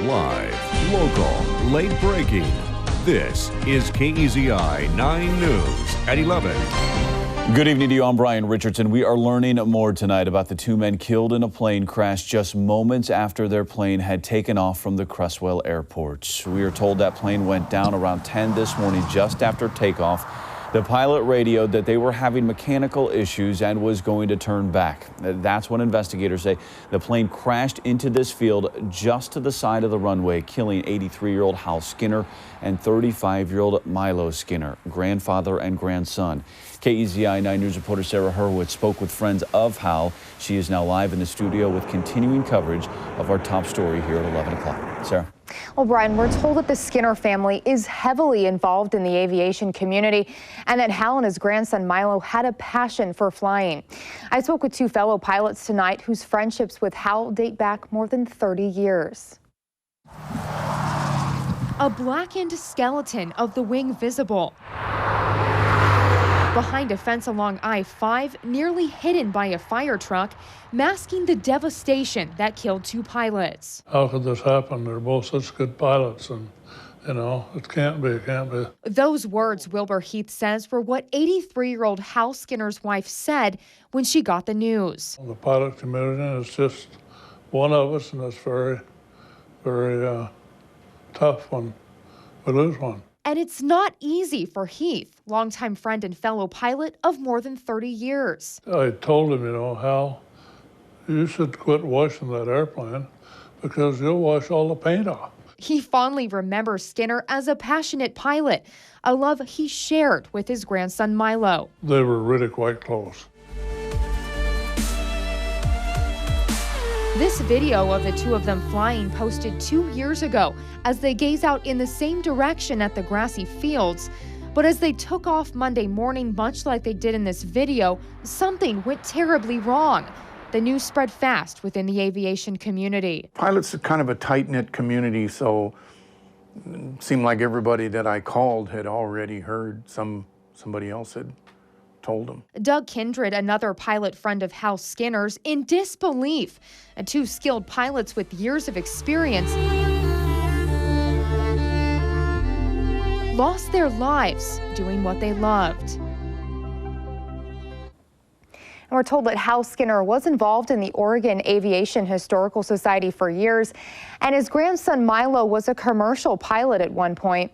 Live, local, late breaking. This is KEZI 9 News at 11. Good evening to you. I'm Brian Richardson. We are learning more tonight about the two men killed in a plane crash just moments after their plane had taken off from the Creswell Airport. We are told that plane went down around 10 this morning just after takeoff. The pilot radioed that they were having mechanical issues and was going to turn back. That's when investigators say the plane crashed into this field just to the side of the runway, killing 83-year-old Hal Skinner and 35-year-old Milo Skinner, grandfather and grandson. KEZI 9 News reporter Sarah Hurwitz spoke with friends of Hal. She is now live in the studio with continuing coverage of our top story here at 11 o'clock. Sarah. Well, Brian, we're told that the Skinner family is heavily involved in the aviation community and that Hal and his grandson Milo had a passion for flying. I spoke with two fellow pilots tonight whose friendships with Hal date back more than 30 years. A blackened skeleton of the wing visible. Behind a fence along I-5, nearly hidden by a fire truck, masking the devastation that killed two pilots. How could this happen? They're both such good pilots, and it can't be. Those words, Wilbur Heath says, were what 83-year-old Hal Skinner's wife said when she got the news. The pilot community is just one of us, and it's very, very tough when we lose one. And it's not easy for Heath, longtime friend and fellow pilot of more than 30 years. I told him, Hal, you should quit washing that airplane because you'll wash all the paint off. He fondly remembers Skinner as a passionate pilot, a love he shared with his grandson Milo. They were really quite close. This video of the two of them flying posted 2 years ago as they gaze out in the same direction at the grassy fields. But as they took off Monday morning, much like they did in this video, something went terribly wrong. The news spread fast within the aviation community. Pilots are kind of a tight-knit community, so it seemed like everybody that I called had already heard somebody else had told him. Doug Kindred, another pilot friend of Hal Skinner's, in disbelief. And two skilled pilots with years of experience lost their lives doing what they loved. And we're told that Hal Skinner was involved in the Oregon Aviation Historical Society for years, and his grandson Milo was a commercial pilot at one point.